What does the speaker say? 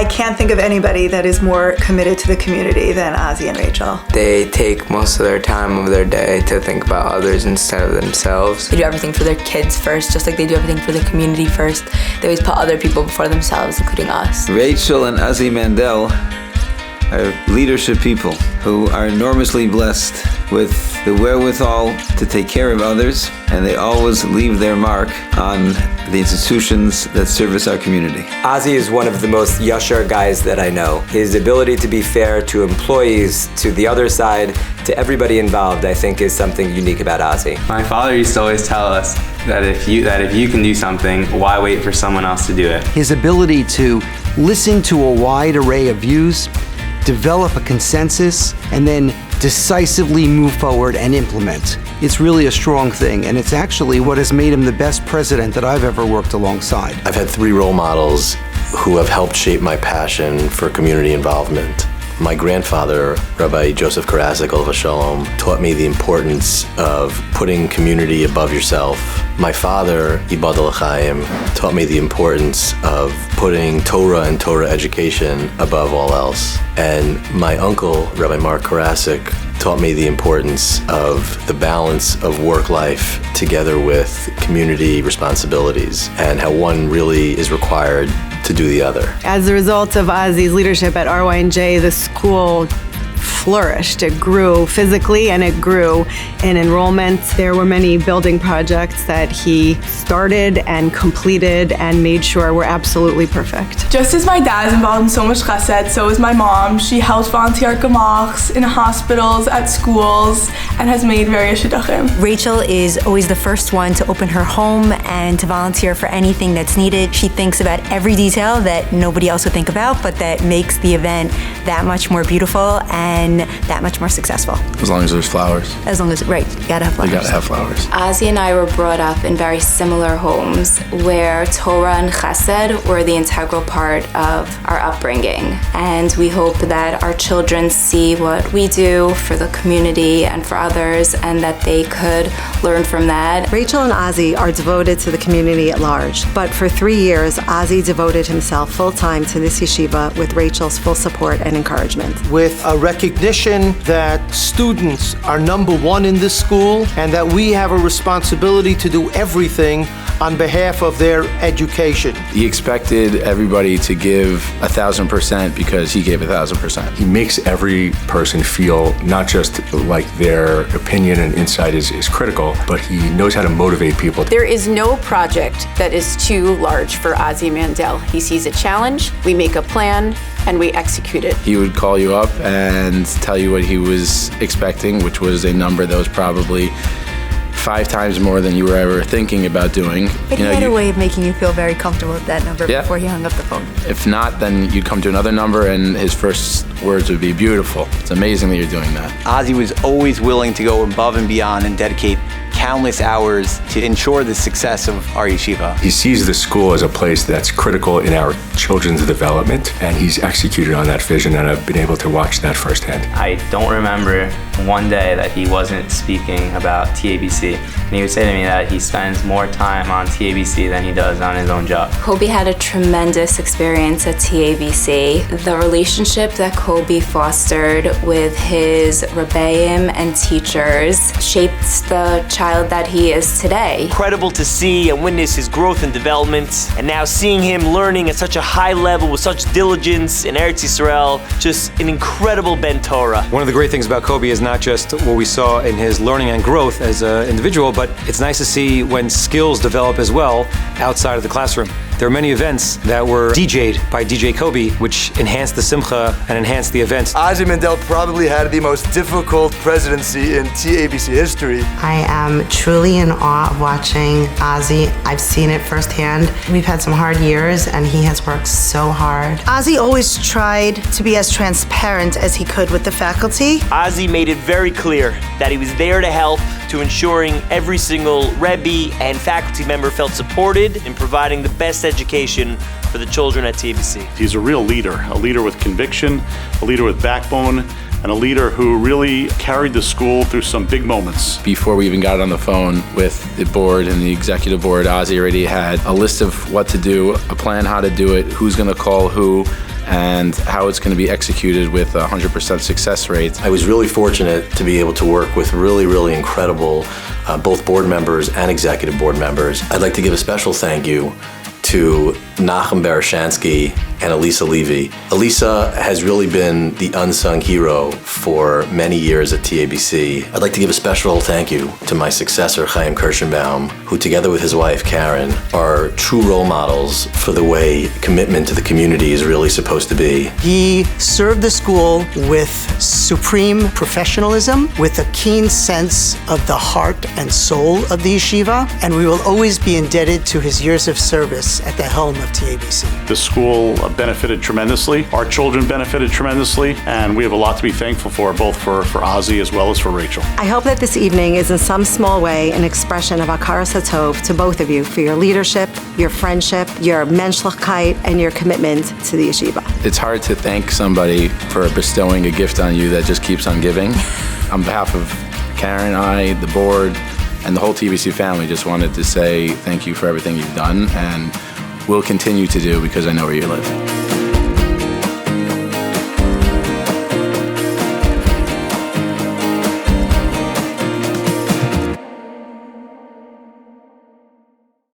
I can't think of anybody that is more committed to the community than Ozzy and Rachel. They take most of their time of their day to think about others instead of themselves. They do everything for their kids first, just like they do everything for the community first. They always put other people before themselves, including us. Rachel and Ozzy Mandel are leadership people who are enormously blessed with the wherewithal to take care of others, and they always leave their mark on the institutions that service our community. Ozzy is one of the most yashar guys that I know. His ability to be fair to employees, to the other side, to everybody involved, I think is something unique about Ozzy. My father used to always tell us that if you can do something, why wait for someone else to do it? His ability to listen to a wide array of views, develop a consensus, and then decisively move forward and implement. It's really a strong thing, and it's actually what has made him the best president that I've ever worked alongside. I've had 3 role models who have helped shape my passion for community involvement. My grandfather, Rabbi Joseph Karasik, Olav Shalom, taught me the importance of putting community above yourself. My father, Ibad Al-Chaim, taught me the importance of putting Torah and Torah education above all else. And my uncle, Rabbi Mark Karasik, taught me the importance of the balance of work-life together with community responsibilities and how one really is required to do the other. As a result of Ozzy's leadership at RYJ, the school flourished. It grew physically and it grew in enrollment. There were many building projects that he started and completed and made sure were absolutely perfect. Just as my dad is involved in so much chesed, so is my mom. She helps volunteer at gemachs, in hospitals, at schools, and has made various shidduchim. Rachel is always the first one to open her home and to volunteer for anything that's needed. She thinks about every detail that nobody else would think about, but that makes the event that much more beautiful and that much more successful. As long as there's flowers. As long as, right, you gotta have flowers. You gotta have flowers. Ozzy and I were brought up in very similar homes where Torah and Chesed were the integral part of our upbringing. And we hope that our children see what we do for the community and for others, and that they could learn from that. Rachel and Ozzy are devoted to the community at large, but for 3 years, Ozzy devoted himself full-time to this yeshiva with Rachel's full support and encouragement. With a recognition that students are number one in this school and that we have a responsibility to do everything on behalf of their education. He expected everybody to give 1,000% because he gave 1,000%. He makes every person feel not just like their opinion and insight is critical, but he knows how to motivate people. There is no project that is too large for Ozzy Mandel. He sees a challenge, we make a plan, and we execute it. He would call you up and tell you what he was expecting, which was a number that was probably 5 times more than you were ever thinking about doing. But he had a way of making you feel very comfortable with that number before he hung up the phone. If not, then you'd come to another number and his first words would be beautiful. It's amazing that you're doing that. Ozzy was always willing to go above and beyond and dedicate countless hours to ensure the success of our yeshiva. He sees the school as a place that's critical in our children's development, and he's executed on that vision, and I've been able to watch that firsthand. I don't remember one day that he wasn't speaking about TABC. And he would say to me that he spends more time on TABC than he does on his own job. Kobe had a tremendous experience at TABC. The relationship that Kobe fostered with his rebbeim and teachers shaped the child that he is today. Incredible to see and witness his growth and development, and now seeing him learning at such a high level with such diligence in Eretz Yisrael, just an incredible Ben Torah. One of the great things about Kobe is not just what we saw in his learning and growth as an individual, but it's nice to see when skills develop as well outside of the classroom. There are many events that were DJ'd by DJ Kobe, which enhanced the simcha and enhanced the events. Ozzy Mandel probably had the most difficult presidency in TABC history. I am truly in awe of watching Ozzy. I've seen it firsthand. We've had some hard years, and he has worked so hard. Ozzy always tried to be as transparent as he could with the faculty. Ozzy made it very clear that he was there to help, to ensuring every single Rebbe and faculty member felt supported in providing the best education for the children at TABC. He's a real leader with conviction, a leader with backbone, and a leader who really carried the school through some big moments. Before we even got on the phone with the board and the executive board, Ozzy already had a list of what to do, a plan how to do it, who's going to call who, and how it's going to be executed with a 100% success rate. I was really fortunate to be able to work with really incredible both board members and executive board members. I'd like to give a special thank you to Nachum Bereshansky and Elisa Levy. Elisa has really been the unsung hero for many years at TABC. I'd like to give a special thank you to my successor, Chaim Kirschenbaum, who together with his wife, Karen, are true role models for the way commitment to the community is really supposed to be. He served the school with supreme professionalism, with a keen sense of the heart and soul of the yeshiva, and we will always be indebted to his years of service at the helm of TABC. The school benefited tremendously. Our children benefited tremendously, and we have a lot to be thankful for, both for Ozzy as well as for Rachel. I hope that this evening is in some small way an expression of Hakaras HaTov to both of you for your leadership, your friendship, your menschlichkeit, and your commitment to the yeshiva. It's hard to thank somebody for bestowing a gift on you that just keeps on giving. On behalf of Karen, I, the board, and the whole TBC family, just wanted to say thank you for everything you've done and will continue to do, because I know where you live.